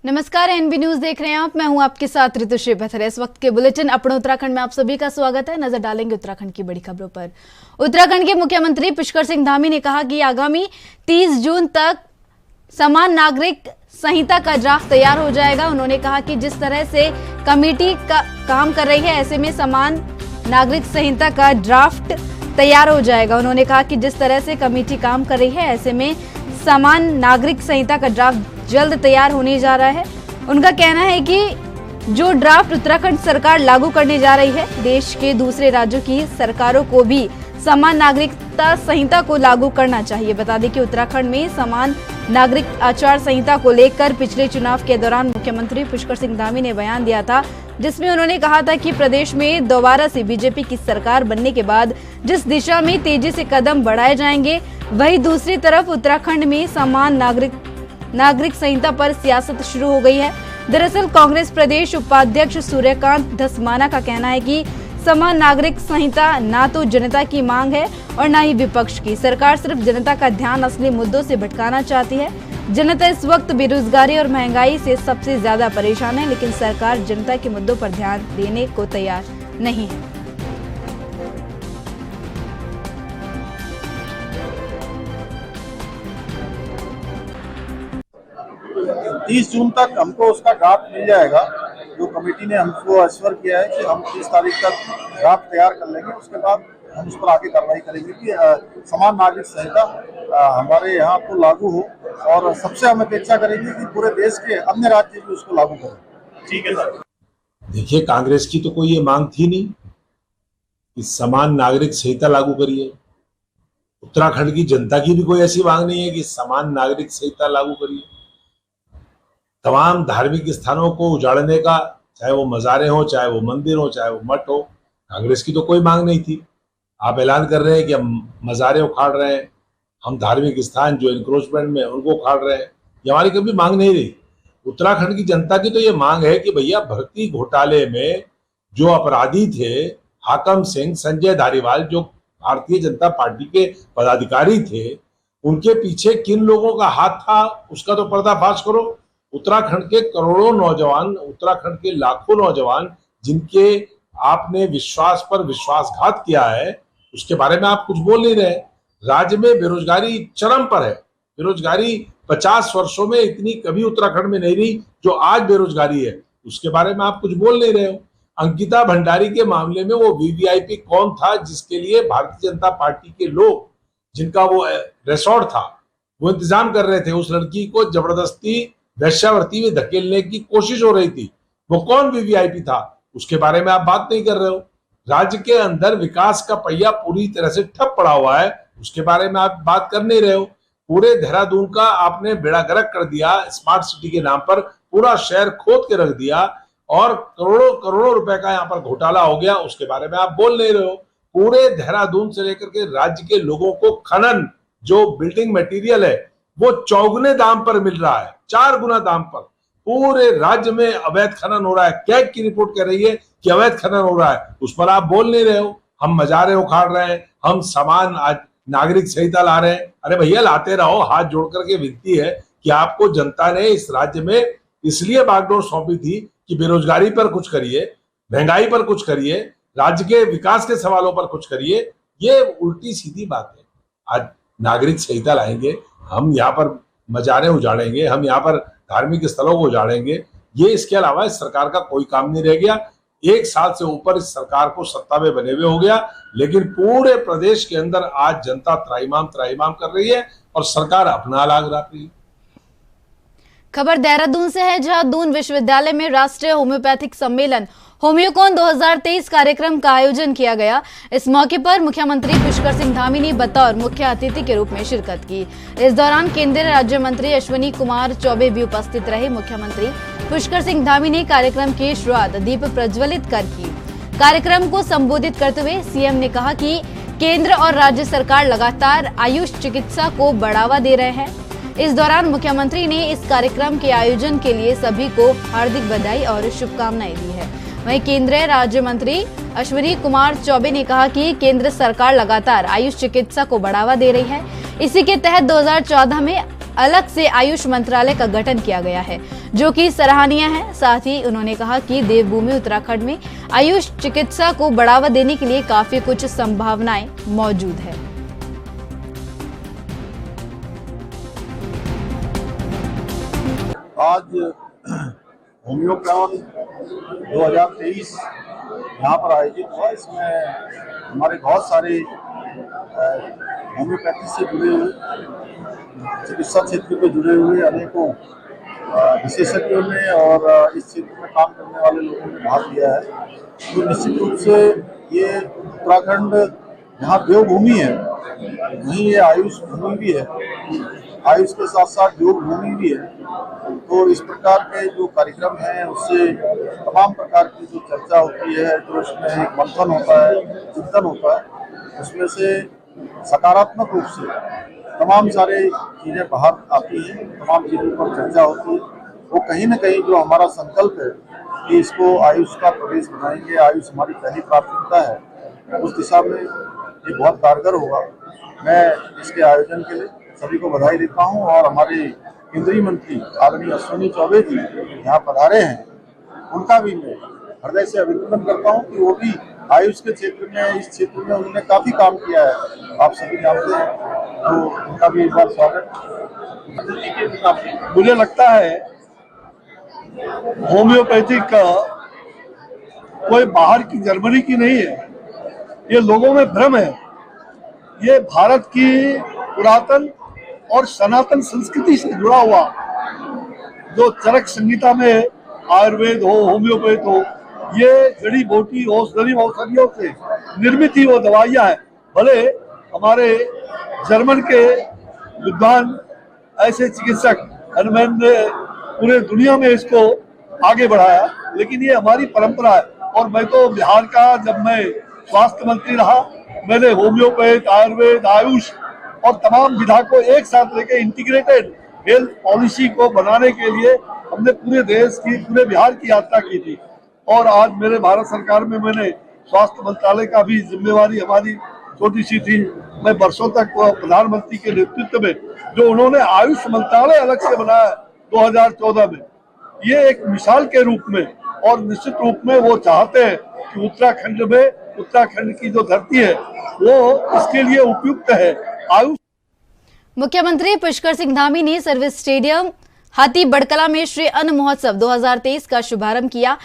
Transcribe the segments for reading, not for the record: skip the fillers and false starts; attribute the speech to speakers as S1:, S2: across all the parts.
S1: नमस्कार, NB news देख रहे हैं आप। मैं हूं आपके साथ ऋतुश्री बथरे। इस वक्त के बुलेटिन अपने उत्तराखंड में आप सभी का स्वागत है। नजर डालेंगे उत्तराखंड की बड़ी खबरों पर। उत्तराखंड के मुख्यमंत्री पुष्कर सिंह धामी ने कहा कि आगामी 30 जून तक समान नागरिक संहिता का ड्राफ्ट तैयार हो जाएगा। उन्होंने कहा कि जिस तरह से कमेटी का काम कर रही है, ऐसे में समान नागरिक संहिता का ड्राफ्ट तैयार हो जाएगा। उन्होंने कहा कि जिस तरह से कमेटी काम कर रही है, ऐसे में समान नागरिक संहिता का ड्राफ्ट जल्द तैयार होने जा रहा है। उनका कहना है कि जो ड्राफ्ट उत्तराखंड सरकार लागू करने जा रही है, देश के दूसरे राज्यों की सरकारों को भी समान नागरिकता संहिता को लागू करना चाहिए। बता दें कि उत्तराखंड में समान नागरिक आचार संहिता को लेकर पिछले चुनाव के दौरान मुख्यमंत्री पुष्कर सिंह धामी ने बयान दिया था, जिसमें उन्होंने कहा था कि प्रदेश में दोबारा से बीजेपी की सरकार बनने के बाद जिस दिशा में तेजी से कदम बढ़ाए जाएंगे, वही दूसरी तरफ उत्तराखंड में समान नागरिक संहिता पर सियासत शुरू हो गई है। दरअसल कांग्रेस प्रदेश उपाध्यक्ष सूर्यकांत धस्माना का कहना है कि समान नागरिक संहिता ना तो जनता की मांग है और ना ही विपक्ष की। सरकार सिर्फ जनता का ध्यान असली मुद्दों से भटकाना चाहती है। जनता इस वक्त बेरोजगारी और महंगाई से सबसे ज्यादा परेशान है, लेकिन सरकार जनता के मुद्दों पर ध्यान देने को तैयार नहीं है।
S2: 30 जून तक हमको उसका ड्राफ्ट मिल जाएगा। जो कमेटी ने हमको अश्वर किया है कि हम 30 तारीख तक ड्राफ्ट तैयार कर लेंगे, उसके बाद हम उस पर आगे कार्रवाई करेंगे कि समान नागरिक संहिता हमारे यहाँ तो लागू हो, और सबसे हम अपेक्षा करेंगे कि पूरे देश के अन्य राज्य भी उसको लागू करें।
S3: ठीक है सर। देखिए, कांग्रेस की तो कोई ये मांग थी नहीं कि समान नागरिक संहिता लागू करिए। उत्तराखंड की जनता की भी कोई ऐसी मांग नहीं है कि समान नागरिक संहिता लागू करिए। तमाम धार्मिक स्थानों को उजाड़ने का, चाहे वो मज़ारे हो, चाहे वो मंदिर हो, चाहे वो मठ हो, कांग्रेस की तो कोई मांग नहीं थी। आप ऐलान कर रहे हैं कि हम मज़ारे उखाड़ रहे हैं, हम धार्मिक स्थान जो इंक्रोचमेंट में उनको उखाड़ रहे हैं, ये हमारी कभी मांग नहीं रही। उत्तराखंड की जनता की तो ये मांग है कि भैया, भर्ती घोटाले में जो अपराधी थे, हाकम सिंह, संजय धारीवाल, जो भारतीय जनता पार्टी के पदाधिकारी थे, उनके पीछे किन लोगों का हाथ था, उसका तो पर्दाफाश करो। उत्तराखंड के करोड़ों नौजवान, उत्तराखंड के लाखों नौजवान जिनके आपने विश्वास पर विश्वासघात किया है, उसके बारे में आप कुछ बोल नहीं रहे। राज्य में बेरोजगारी चरम पर है। बेरोजगारी 50 वर्षों में इतनी कभी उत्तराखंड में नहीं रही जो आज बेरोजगारी है, उसके बारे में आप कुछ बोल नहीं रहे हो। अंकिता भंडारी के मामले में वो वीवीआईपी कौन था जिसके लिए भारतीय जनता पार्टी के लोग, जिनका वो रिसोर्ट था, वो इंतजाम कर रहे थे, उस लड़की को जबरदस्ती वेश्यावृत्ति में धकेलने की कोशिश हो रही थी, वो कौन वीवीआईपी था, उसके बारे में आप बात नहीं कर रहे हो। राज्य के अंदर विकास का पहिया पूरी तरह से ठप पड़ा हुआ है, उसके बारे में आप बात कर नहीं रहे हो। पूरे देहरादून का आपने बेड़ा गर्क कर दिया, स्मार्ट सिटी के नाम पर पूरा शहर खोद के रख दिया और करोड़ों करोड़ों रुपए का यहाँ पर घोटाला हो गया, उसके बारे में आप बोल नहीं रहे हो। पूरे देहरादून से लेकर के राज्य के लोगों को खनन, जो बिल्डिंग मटेरियल है, वो चौगुने दाम पर मिल रहा है, 4 गुना दाम पर। पूरे राज्य में अवैध खनन हो रहा है। कैग की रिपोर्ट कह रही है कि अवैध खनन हो रहा है, उस पर आप बोल नहीं रहे हो। हम मजारे उखाड़ रहे हैं, हम समान नागरिक संहिता ला रहे हैं। अरे भैया, लाते रहो। हाथ जोड़ करके विनती है कि आपको जनता ने इस राज्य में इसलिए बागडोर सौंपी थी कि बेरोजगारी पर कुछ करिए, महंगाई पर कुछ करिए, राज्य के विकास के सवालों पर कुछ करिए। ये उल्टी सीधी बात है। आज नागरिक संहिता लाएंगे, हम यहाँ पर मजारे उजाड़ेंगे, हम यहाँ पर धार्मिक स्थलों को उजाड़ेंगे, ये इसके अलावा इस सरकार का कोई काम नहीं रह गया। 1 साल से ऊपर इस सरकार को सत्ता में बने हुए हो गया, लेकिन पूरे प्रदेश के अंदर आज जनता त्राहिमाम कर रही है और सरकार अपना लाग रही है।
S1: खबर देहरादून से है, जहां दून विश्वविद्यालय में राष्ट्रीय होम्योपैथिक सम्मेलन होम्योकॉन 2023 कार्यक्रम का आयोजन किया गया। इस मौके पर मुख्यमंत्री पुष्कर सिंह धामी ने बतौर मुख्य अतिथि के रूप में शिरकत की। इस दौरान केंद्रीय राज्य मंत्री अश्विनी कुमार चौबे भी उपस्थित रहे। मुख्यमंत्री पुष्कर सिंह धामी ने कार्यक्रम की शुरुआत दीप प्रज्वलित कर की। कार्यक्रम को संबोधित करते हुए सीएम ने कहा कि केंद्र और राज्य सरकार लगातार आयुष चिकित्सा को बढ़ावा दे रहे हैं। इस दौरान मुख्यमंत्री ने इस कार्यक्रम के आयोजन के लिए सभी को हार्दिक बधाई और शुभकामनाएं दी है। वहीं केंद्रीय राज्य मंत्री अश्विनी कुमार चौबे ने कहा कि केंद्र सरकार लगातार आयुष चिकित्सा को बढ़ावा दे रही है। इसी के तहत 2014 में अलग से आयुष मंत्रालय का गठन किया गया है, जो कि सराहनीय है। साथ ही उन्होंने कहा कि देवभूमि उत्तराखंड में आयुष चिकित्सा को बढ़ावा देने के लिए काफी कुछ संभावनाएं मौजूद है।
S2: आज होम्योकॉन 2023 यहाँ पर आयोजित हुआ। इसमें हमारे बहुत सारे होम्योपैथी से जुड़े हुए, चिकित्सा क्षेत्र में जुड़े हुए अनेकों विशेषज्ञों ने और इस क्षेत्र में काम करने वाले लोगों ने भाग लिया है। तो निश्चित रूप से ये उत्तराखंड जहाँ देवभूमि है, वहीं ये आयुष भूमि भी है, आयुष के साथ साथ योग भूमि भी है। तो इस प्रकार के जो कार्यक्रम हैं उससे तमाम प्रकार की जो चर्चा होती है, जो उसमें एक मंथन होता है, चिंतन होता है, उसमें से सकारात्मक रूप से तमाम सारे चीज़ें बाहर आती हैं, तमाम चीज़ों पर चर्चा होती है। वो कहीं ना कहीं जो हमारा संकल्प है कि इसको आयुष का प्रदेश बनाएंगे, आयुष हमारी पहली प्राथमिकता है, उस दिशा में ये बहुत कारगर होगा। मैं इसके आयोजन के लिए सभी को बधाई देता हूँ और हमारे केंद्रीय मंत्री आदरणीय अश्विनी चौबे जी यहाँ पधारे हैं, उनका भी मैं हृदय से अभिनंदन करता हूँ कि वो भी आयुष के क्षेत्र में, इस क्षेत्र में उन्होंने काफी काम किया है, आप सभी जानते हैं। तो उनका भी एक बार स्वागत।
S4: मुझे लगता है होम्योपैथिक का कोई बाहर की जर्मनी की नहीं है, ये लोगों में भ्रम है। ये भारत की पुरातन और सनातन संस्कृति से जुड़ा हुआ, जो चरक संहिता में आयुर्वेद हो, होम्योपैथ हो, ये जड़ी बूटी औषधियों से निर्मित ही वो दवाइयाँ हैं। भले हमारे जर्मन के विद्वान ऐसे चिकित्सक हनुमान ने पूरे दुनिया में इसको आगे बढ़ाया, लेकिन ये हमारी परंपरा है। और मैं तो बिहार का, जब मैं स्वास्थ्य मंत्री रहा, मैंने होम्योपैथ, आयुर्वेद, आयुष और तमाम विधा को एक साथ लेकर इंटीग्रेटेड हेल्थ पॉलिसी को बनाने के लिए हमने पूरे देश की, पूरे बिहार की यात्रा की थी। और आज मेरे भारत सरकार में मैंने स्वास्थ्य मंत्रालय का भी जिम्मेवारी हमारी छोटी सी थी। मैं वर्षों तक प्रधानमंत्री के नेतृत्व में, जो उन्होंने आयुष मंत्रालय अलग से बनाया 2014 में, ये एक मिसाल के रूप में, और निश्चित रूप में वो चाहते हैं कि उत्तराखंड में, उत्तराखंड की जो धरती है वो इसके लिए उपयुक्त है। आयुष
S1: मुख्यमंत्री पुष्कर सिंह धामी ने सर्विस स्टेडियम हाथी बड़कला में श्री अन्न महोत्सव 2023 का शुभारंभ किया।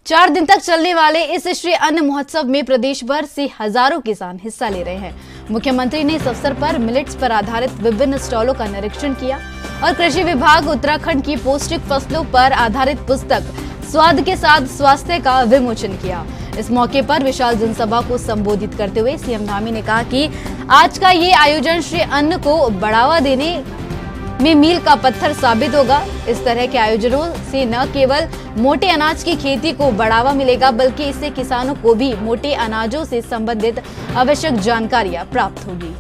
S1: 4 दिन तक चलने वाले इस श्री अन्न महोत्सव में प्रदेश भर से हजारों किसान हिस्सा ले रहे हैं। मुख्यमंत्री ने इस अवसर पर मिलेट्स पर आधारित विभिन्न स्टॉलों का निरीक्षण किया और कृषि विभाग उत्तराखंड की पौष्टिक फसलों पर आधारित पुस्तक स्वाद के साथ स्वास्थ्य का विमोचन किया। इस मौके पर विशाल जनसभा को संबोधित करते हुए सीएम धामी ने कहा कि आज का ये आयोजन श्री अन्न को बढ़ावा देने में मील का पत्थर साबित होगा। इस तरह के आयोजनों से न केवल मोटे अनाज की खेती को बढ़ावा मिलेगा, बल्कि इससे किसानों को भी मोटे अनाजों से संबंधित आवश्यक जानकारियां प्राप्त होगी।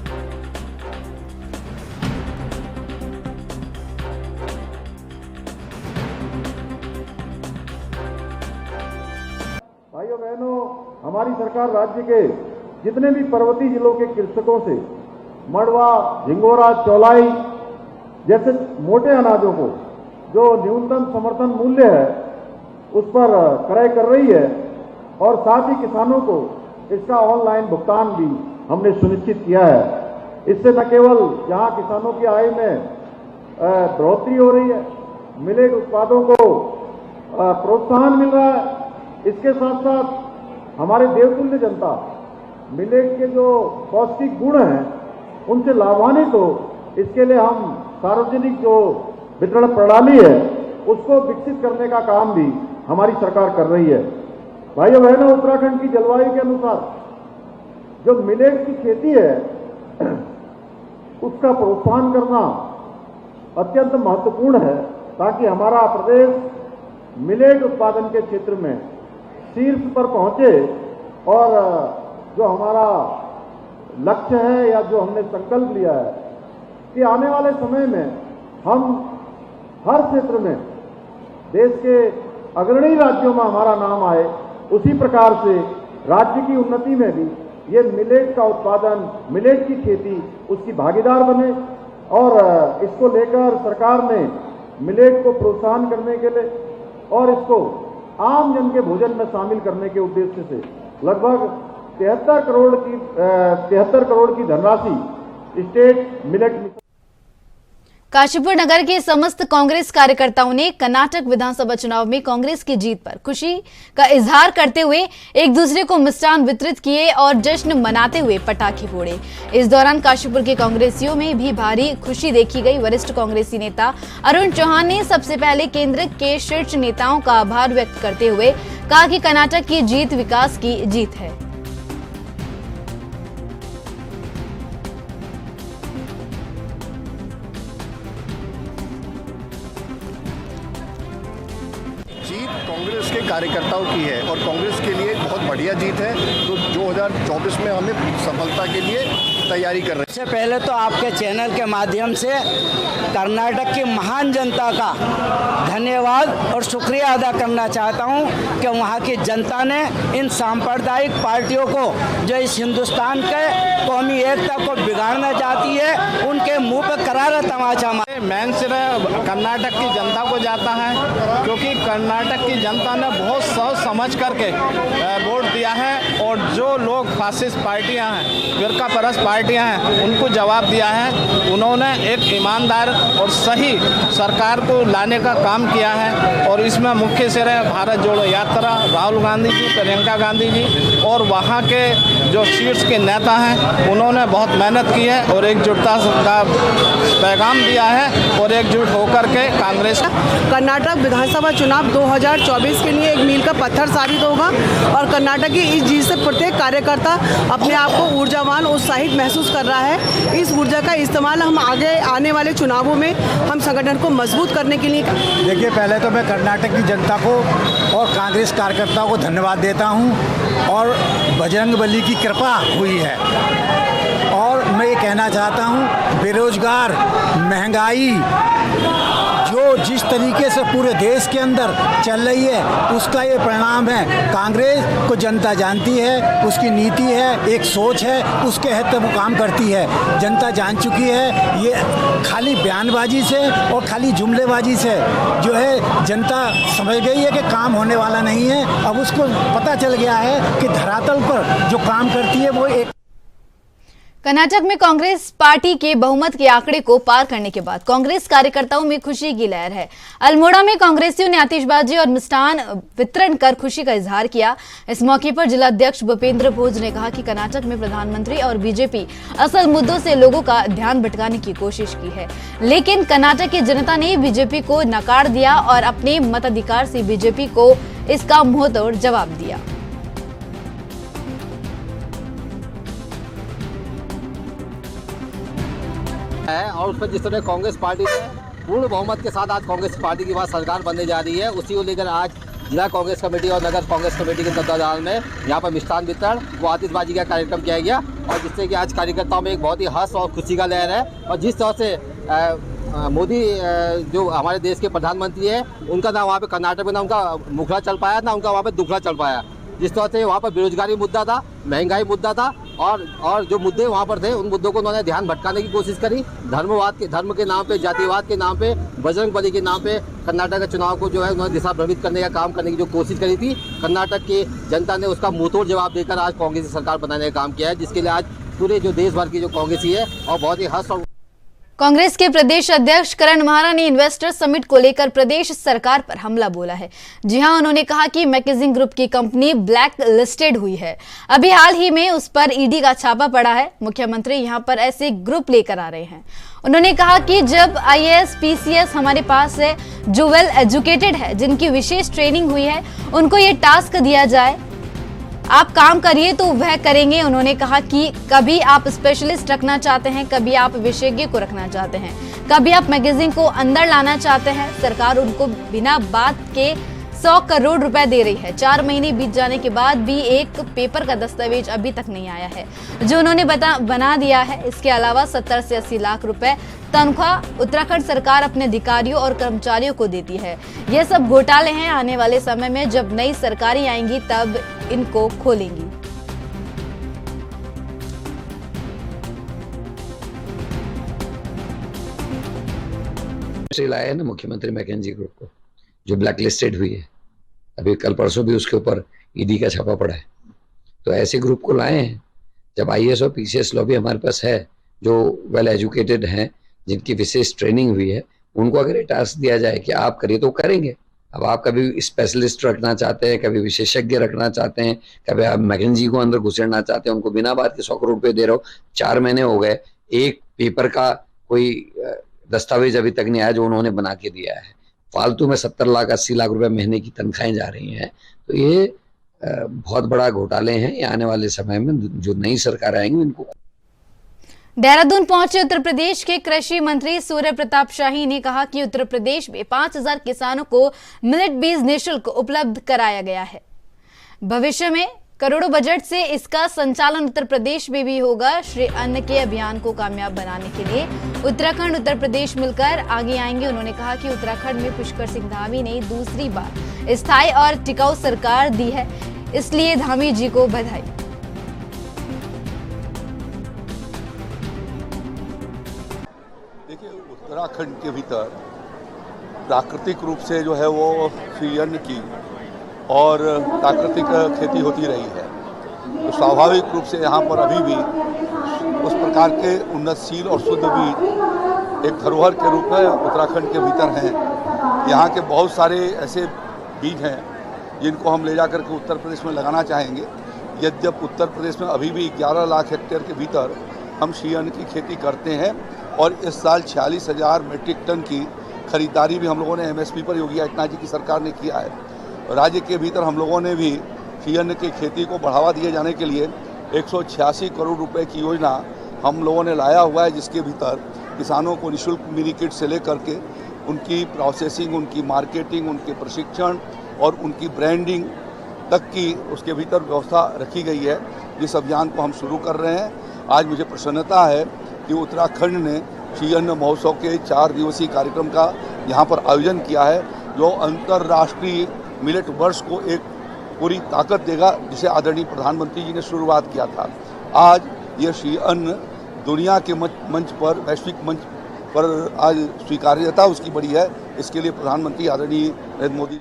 S5: भाइयों बहनों, हमारी सरकार राज्य के जितने भी पर्वतीय जिलों के कृषकों से मड़वा, झिंगोरा, चौलाई जैसे मोटे अनाजों को जो न्यूनतम समर्थन मूल्य है उस पर क्रय कर रही है, और साथ ही किसानों को इसका ऑनलाइन भुगतान भी हमने सुनिश्चित किया है। इससे न केवल यहाँ किसानों की आय में बढ़ोतरी हो रही है, मिलेट उत्पादों को प्रोत्साहन मिल रहा है, इसके साथ साथ हमारे देवतुल्य जनता मिलेट के जो पौष्टिक गुण हैं उनसे लाभान्वित हो, इसके लिए हम सार्वजनिक जो वितरण प्रणाली है उसको विकसित करने का काम भी हमारी सरकार कर रही है। भाइयों बहनों, उत्तराखंड की जलवायु के अनुसार जो मिलेट की खेती है उसका प्रोत्साहन करना अत्यंत महत्वपूर्ण है, ताकि हमारा प्रदेश मिलेट उत्पादन के क्षेत्र में शीर्ष पर पहुंचे। और जो हमारा लक्ष्य है या जो हमने संकल्प लिया है कि आने वाले समय में हम हर क्षेत्र में देश के अग्रणी राज्यों में हमारा नाम आए, उसी प्रकार से राज्य की उन्नति में भी ये मिलेट का उत्पादन, मिलेट की खेती उसकी भागीदार बने। और इसको लेकर सरकार ने मिलेट को प्रोत्साहन करने के लिए और इसको आम जन के भोजन में शामिल करने के उद्देश्य से लगभग 73 करोड़ की धनराशि स्टेट मिलेट मिशन।
S1: काशीपुर नगर के समस्त कांग्रेस कार्यकर्ताओं ने कर्नाटक विधानसभा चुनाव में कांग्रेस की जीत पर खुशी का इजहार करते हुए एक दूसरे को मिष्ठान वितरित किए और जश्न मनाते हुए पटाखे फोड़े। इस दौरान काशीपुर के कांग्रेसियों में भी भारी खुशी देखी गई। वरिष्ठ कांग्रेसी नेता अरुण चौहान ने सबसे पहले केंद्र के शीर्ष नेताओं का आभार व्यक्त करते हुए कहा कि कर्नाटक की जीत विकास की जीत है।
S6: जीत कांग्रेस के कार्यकर्ताओं की है और कांग्रेस के लिए बहुत बढ़िया जीत है। तो 2024 में हमें सफलता के लिए तैयारी कर रहे हैं।
S7: सबसे पहले तो आपके चैनल के माध्यम से कर्नाटक की महान जनता का धन्यवाद और शुक्रिया अदा करना चाहता हूं कि वहां की जनता ने इन सांप्रदायिक पार्टियों को जो इस हिंदुस्तान के कौमी एकता को बिगाड़ना चाहती है उनके मुंह पर करारा तमाचा मारा।
S8: मैन सिर्फ कर्नाटक की जनता को जाता है क्योंकि कर्नाटक की जनता ने बहुत सोच समझ करके वोट दिया है और जो लोग फासिस्ट पार्टियां हैं, फिरका परस्त पार्टियां हैं, उनको जवाब दिया है। उन्होंने एक ईमानदार और सही सरकार को लाने का काम किया है और इसमें मुख्य सिर है भारत जोड़ो यात्रा, राहुल गांधी जी, प्रियंका गांधी जी और वहाँ के जो शीर्ष के नेता हैं उन्होंने बहुत मेहनत की है और एकजुटता का पैगाम दिया है और एकजुट होकर के कांग्रेस
S9: कर्नाटक विधानसभा चुनाव 2024 के लिए एक मील का पत्थर साबित होगा और कर्नाटक की इस जीत से प्रत्येक कार्यकर्ता अपने आप को ऊर्जावान उत्साहित महसूस कर रहा है। इस ऊर्जा का इस्तेमाल हम आगे आने वाले चुनावों में हम संगठन को मजबूत करने के लिए।
S7: देखिए, पहले तो मैं कर्नाटक की जनता को और कांग्रेस कार्यकर्ताओं को धन्यवाद देता हूं और बजरंगबली की कृपा हुई है। और मैं ये कहना चाहता हूं, बेरोजगार, महंगाई जो जिस तरीके से पूरे देश के अंदर चल रही है उसका ये परिणाम है। कांग्रेस को जनता जानती है, उसकी नीति है, एक सोच है, उसके हित वो काम करती है। जनता जान चुकी है। ये खाली बयानबाजी से और खाली जुमलेबाजी से जो है जनता समझ गई है कि काम होने वाला नहीं है। अब उसको पता चल गया है कि धरातल पर जो काम करती है वो एक।
S1: कर्नाटक में कांग्रेस पार्टी के बहुमत के आंकड़े को पार करने के बाद कांग्रेस कार्यकर्ताओं में खुशी की लहर है। अल्मोड़ा में कांग्रेसियों ने आतिशबाजी और मिष्ठान वितरण कर खुशी का इजहार किया। इस मौके पर जिलाध्यक्ष भूपेंद्र भोज ने कहा कि कर्नाटक में प्रधानमंत्री और बीजेपी असल मुद्दों से लोगों का ध्यान भटकाने की कोशिश की है, लेकिन कर्नाटक की जनता ने बीजेपी को नकार दिया और अपने मताधिकार से बीजेपी को इसका मुंहतोड़ जवाब दिया।
S10: है और उस पर जिस तरह कांग्रेस पार्टी ने पूर्ण बहुमत के साथ आज कांग्रेस पार्टी की बात सरकार बनने जा रही है, उसी को लेकर आज जिला कांग्रेस कमेटी और नगर कांग्रेस कमेटी के तत्वाधान में यहाँ पर मिष्ठान वितरण व आतिशबाजी का कार्यक्रम किया गया और जिससे कि आज कार्यकर्ताओं में एक बहुत ही हर्ष और खुशी का लहर है। और जिस तरह से मोदी जो हमारे देश के प्रधानमंत्री है, उनका ना वहाँ पे कर्नाटक में ना उनका मुखड़ा चल पाया, ना उनका वहाँ पे दुखड़ा चल पाया। जिस तरह से वहाँ पर बेरोजगारी मुद्दा था, महंगाई मुद्दा था और जो मुद्दे वहाँ पर थे उन मुद्दों को उन्होंने ध्यान भटकाने की कोशिश करी। धर्म के नाम पे, जातिवाद के नाम पे, बजरंगबली के नाम पे कर्नाटक के चुनाव को जो है उन्होंने दिशा भ्रमित करने का काम करने की जो कोशिश करी थी, कर्नाटक की जनता ने उसका मुंहतोड़ जवाब देकर आज कांग्रेस सरकार बनाने का काम किया है, जिसके लिए आज पूरे जो देश भर की जो कांग्रेसी है और बहुत ही हर्ष और
S1: कांग्रेस के प्रदेश अध्यक्ष करण महारा ने इन्वेस्टर समिट को लेकर प्रदेश सरकार पर हमला बोला है। जी हां, उन्होंने कहा कि मैकेजिंग ग्रुप की कंपनी ब्लैक लिस्टेड हुई है। अभी हाल ही में उस पर ईडी का छापा पड़ा है। मुख्यमंत्री यहां पर ऐसे ग्रुप लेकर आ रहे हैं। उन्होंने कहा कि जब IAS PCS हमारे पास है, जो वेल एजुकेटेड है, जिनकी विशेष ट्रेनिंग हुई है, उनको ये टास्क दिया जाए, आप काम करिए तो वह करेंगे। उन्होंने कहा कि कभी आप स्पेशलिस्ट रखना चाहते हैं, कभी आप विशेषज्ञ को रखना चाहते हैं, कभी आप मैगजीन को अंदर लाना चाहते हैं। सरकार उनको बिना बात के 100 करोड़ रुपए दे रही है। 4 महीने बीत जाने के बाद भी एक पेपर का दस्तावेज अभी तक नहीं आया है जो उन्होंने बना दिया है। इसके अलावा 70 से 80 लाख रुपए तनख्वाह उत्तराखंड सरकार अपने अधिकारियों और कर्मचारियों को देती है। ये सब घोटाले हैं। आने वाले समय में जब नई सरकारें आएंगी तब इनको खोलेंगी।
S11: से लाया है ना मुख्यमंत्री मैकेंजी ग्रुप को, जो ब्लैक लिस्टेड हुई है। अभी कल परसों भी उसके ऊपर ईडी का छापा पड़ा है। तो ऐसे ग्रुप को लाए हैं। जब आईएएस और पीसीएस लॉबी हमारे पास है, जो वेल एजुकेटेड हैं, जिनकी विशेष ट्रेनिंग हुई है, उनको अगर ये टास्क दिया जाए कि आप करिए तो करेंगे। अब आप कभी स्पेशलिस्ट रखना चाहते हैं, कभी विशेषज्ञ रखना चाहते हैं, कभी आप मैकेंजी को अंदर घुसेड़ना चाहते हैं, उनको बिना बात के 100 करोड़ रुपए दे रहे हो। 4 महीने हो गए, एक पेपर का कोई दस्तावेज अभी तक नहीं आया जो उन्होंने बना के दिया है। फालतू में 70 लाख 80 लाख रुपए महीने की तनख्वाहें जा रही हैं। तो ये बहुत बड़ा घोटाले हैं। ये आने वाले समय में जो नई सरकार आएंगी उनको।
S1: देहरादून पहुंचे उत्तर प्रदेश के कृषि मंत्री सूर्य प्रताप शाही ने कहा कि उत्तर प्रदेश में 5000 किसानों को मिलेट बीज निःशुल्क उपलब्ध कराया गया है। भविष्य में करोड़ों बजट से इसका संचालन उत्तर प्रदेश में भी होगा। श्री अन्न के अभियान को कामयाब बनाने के लिए उत्तराखंड उत्तर प्रदेश मिलकर आगे आएंगे। उन्होंने कहा कि उत्तराखंड में पुष्कर सिंह धामी ने दूसरी बार स्थायी और टिकाऊ सरकार दी है, इसलिए धामी जी को बधाई।
S12: देखिए, उत्तराखंड के भीतर प्राकृतिक रूप से जो है वो श्री अन्न की और प्राकृतिक खेती होती रही है, तो स्वाभाविक रूप से यहाँ पर अभी भी उस प्रकार के उन्नतशील और शुद्ध बीज एक धरोहर के रूप में उत्तराखंड के भीतर हैं। यहाँ के बहुत सारे ऐसे बीज हैं जिनको हम ले जाकर के उत्तर प्रदेश में लगाना चाहेंगे। यद्यप उत्तर प्रदेश में अभी भी 11 लाख हेक्टेयर के भीतर हम श्री अन्न की खेती करते हैं और इस साल 46,000 मीट्रिक टन की खरीदारी भी हम लोगों ने एमएसपी पर योगी आदित्यनाथ जी की सरकार ने किया है। राज्य के भीतर हम लोगों ने भी श्री अन्न की खेती को बढ़ावा दिए जाने के लिए 186 करोड़ रुपए की योजना हम लोगों ने लाया हुआ है, जिसके भीतर किसानों को निःशुल्क मिनी किट से लेकर के उनकी प्रोसेसिंग, उनकी मार्केटिंग, उनके प्रशिक्षण और उनकी ब्रांडिंग तक की उसके भीतर व्यवस्था रखी गई है। जिस अभियान को हम शुरू कर रहे हैं, आज मुझे प्रसन्नता है कि उत्तराखंड ने श्री अन्न महोत्सव के 4 दिवसीय कार्यक्रम का यहाँ पर आयोजन किया है, जो अंतर्राष्ट्रीय मिलेट वर्ष को एक पूरी ताकत देगा, जिसे आदरणीय प्रधानमंत्री जी ने शुरुआत किया था। आज ये श्री अन्न दुनिया के मंच पर, वैश्विक मंच पर आज स्वीकार्यता उसकी बड़ी है। इसके लिए प्रधानमंत्री आदरणीय नरेंद्र मोदी।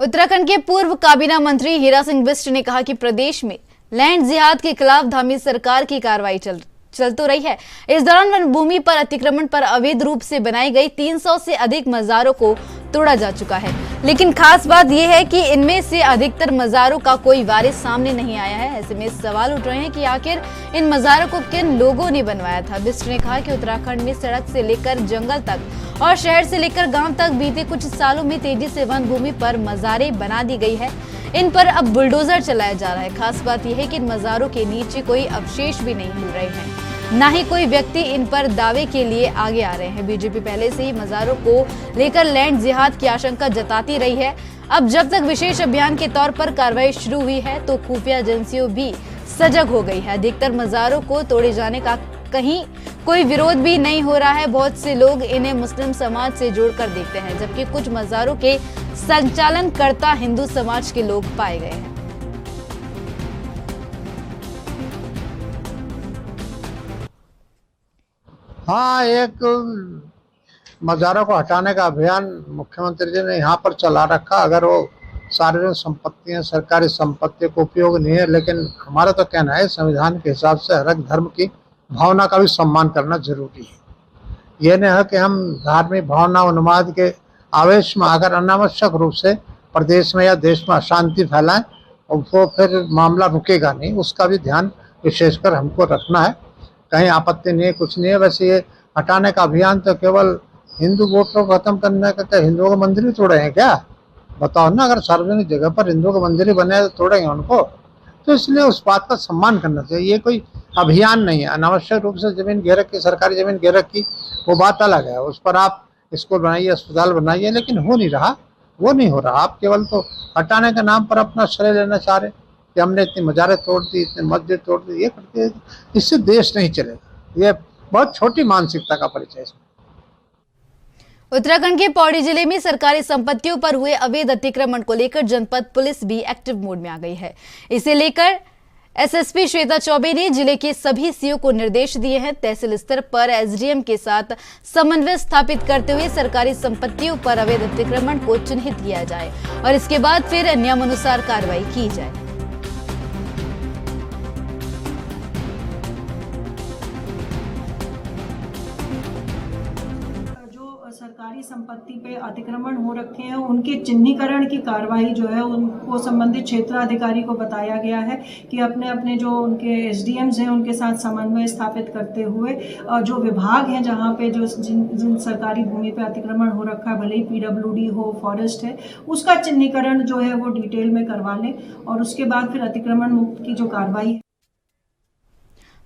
S1: उत्तराखंड के पूर्व काबीना मंत्री हीरा सिंह बिष्ट ने कहा कि प्रदेश में लैंड जिहाद के खिलाफ धामी सरकार की कार्रवाई चल तो रही है। इस दौरान वन भूमि पर अतिक्रमण पर अवैध रूप से बनाई गई 300 से अधिक मज़ारों को तोड़ा जा चुका है, लेकिन खास बात यह है कि इनमें से अधिकतर मज़ारों का कोई वारिस सामने नहीं आया है। ऐसे में सवाल उठ रहे हैं कि आखिर इन मज़ारों को किन लोगों ने बनवाया था। बिष्ट ने कहा कि उत्तराखंड में सड़क से लेकर जंगल तक और शहर से लेकर गांव तक बीते कुछ सालों में तेजी से वन भूमि पर मज़ारें बना दी गई है। इन पर अब बुलडोजर चलाया जा रहा है। खास बात यह है कि इन मज़ारों के नीचे कोई अवशेष भी नहीं मिल रहे हैं, ना ही कोई व्यक्ति इन पर दावे के लिए आगे आ रहे हैं। बीजेपी पहले से ही मज़ारों को लेकर लैंड जिहाद की आशंका जताती रही है। अब जब तक विशेष अभियान के तौर पर कार्रवाई शुरू हुई है, तो खुफिया एजेंसियों भी सजग हो गई है। अधिकतर मज़ारों को तोड़े जाने का कहीं कोई विरोध भी नहीं हो रहा है। बहुत से लोग इन्हें मुस्लिम समाज से जोड़कर देखते हैं, जबकि कुछ मज़ारों के संचालनकर्ता हिंदू समाज के लोग पाए गए हैं।
S13: हाँ, एक मज़ारों को हटाने का अभियान मुख्यमंत्री जी ने यहाँ पर चला रखा। अगर वो सार्वजनिक संपत्ति है, सरकारी संपत्ति को उपयोग नहीं है, लेकिन हमारा तो कहना है संविधान के हिसाब से हर एक धर्म की भावना का भी सम्मान करना जरूरी है। ये नहीं है कि हम धार्मिक भावना उन्माद के आवेश में आकर अनावश्यक रूप से प्रदेश में या देश में अशांति फैलाएं, और वो फिर मामला रुकेगा नहीं। उसका भी ध्यान विशेषकर हमको रखना है। कहीं आपत्ति नहीं है, कुछ नहीं है। वैसे ये हटाने का अभियान तो केवल हिंदू वोटों को खत्म करने का, हिंदुओं के मंदिर ही तोड़े हैं क्या? बताओ ना, अगर सार्वजनिक जगह पर हिंदुओं के मंदिर ही बने तो तोड़ेंगे उनको? तो इसलिए उस बात का सम्मान करना चाहिए। ये कोई अभियान नहीं है। अनावश्यक रूप से जमीन घेर रखी, सरकारी जमीन घेर रखी, वो बात अलग है। उस पर आप स्कूल बनाइए, अस्पताल बनाइए, लेकिन हो नहीं रहा, वो नहीं हो रहा। आप केवल तो हटाने के नाम पर अपना श्रेय लेना चाह रहे कि हमने इतनी मज़ारें तोड़ दी, इतने मस्जिद तोड़ दी। ये करके इससे देश नहीं चलेगा। ये बहुत छोटी मानसिकता का परिचय है।
S1: उत्तराखंड के पौड़ी जिले में सरकारी संपत्तियों पर हुए अवैध अतिक्रमण को लेकर जनपद पुलिस भी एक्टिव मोड में आ गई है। इसे लेकर एसएसपी श्वेता चौबे ने जिले के सभी सीओ को निर्देश दिए हैं। तहसील स्तर पर एसडीएम के साथ समन्वय स्थापित करते हुए सरकारी संपत्तियों पर अवैध अतिक्रमण को चिन्हित किया जाए और इसके बाद फिर नियमानुसार कार्रवाई की जाए।
S14: सरकारी संपत्ति पे अतिक्रमण हो रखे हैं उनके चिन्हीकरण की कार्रवाई जो है उनको संबंधित क्षेत्राधिकारी को बताया गया है कि अपने अपने जो उनके एसडीएम्स हैं उनके साथ समन्वय स्थापित करते हुए जो विभाग हैं जहां पे जो जिन सरकारी भूमि पे अतिक्रमण हो रखा है, भले ही पीडब्ल्यूडी हो, फॉरेस्ट है, उसका चिन्हीकरण जो है वो डिटेल में करवा लें और उसके बाद फिर अतिक्रमण मुक्त की जो कार्रवाई है।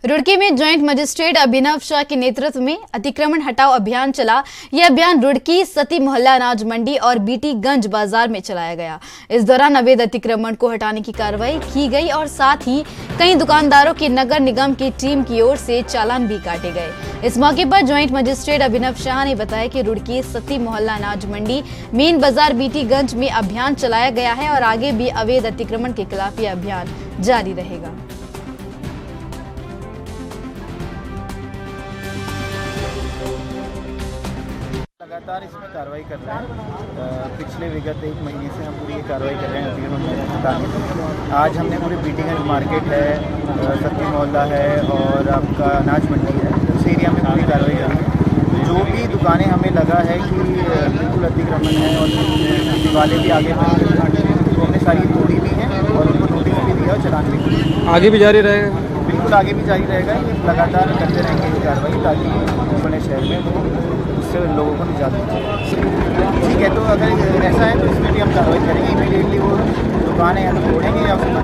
S1: रुड़की में ज्वाइंट मजिस्ट्रेट अभिनव शाह के नेतृत्व में अतिक्रमण हटाओ अभियान चला। यह अभियान रुड़की, सती मोहल्ला अनाज मंडी और बीटीगंज बाजार में चलाया गया। इस दौरान अवैध अतिक्रमण को हटाने की कार्रवाई की गई और साथ ही कई दुकानदारों के नगर निगम की टीम की ओर से चालान भी काटे गए। इस मौके पर ज्वाइंट मजिस्ट्रेट अभिनव शाह ने बताया कि रुड़की, सती मोहल्ला अनाज मंडी, मेन बाजार, बीटीगंज में अभियान चलाया गया है और आगे भी अवैध अतिक्रमण के खिलाफ यह अभियान जारी रहेगा।
S15: लगातार इसमें कार्रवाई कर रहे हैं। पिछले विगत 1 महीने से हम पूरी ये कार्रवाई कर रहे हैं अतिक्रमण। आज हमने पूरी बीटीगंज मार्केट है, सती मोहल्ला है और आपका अनाज मंडी है, उस एरिया में पूरी कार्रवाई करी है। जो भी दुकानें हमें लगा है कि बिल्कुल अतिक्रमण है और दीवारें भी आगे तो हमने सारी तोड़ी भी हैं और उनको नोटिस भी दिया और चालान भी दिया। आगे भी जारी रहेगा? बिल्कुल आगे भी जारी रहेगा। ये लगातार करते रहेंगे ये कार्रवाई ताकि बड़े शहर में उससे लोगों को निजात मिले। ठीक है, तो अगर ऐसा है तो इसमें भी हम कार्रवाई करेंगे। इमीडिएटली वो दुकानें या तो तोड़ेंगे या फिर।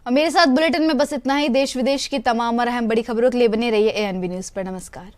S1: और मेरे साथ बुलेटिन में बस इतना ही। देश विदेश की तमाम और अहम बड़ी खबरों के लिए बने रहिए ANB न्यूज़ पर। नमस्कार।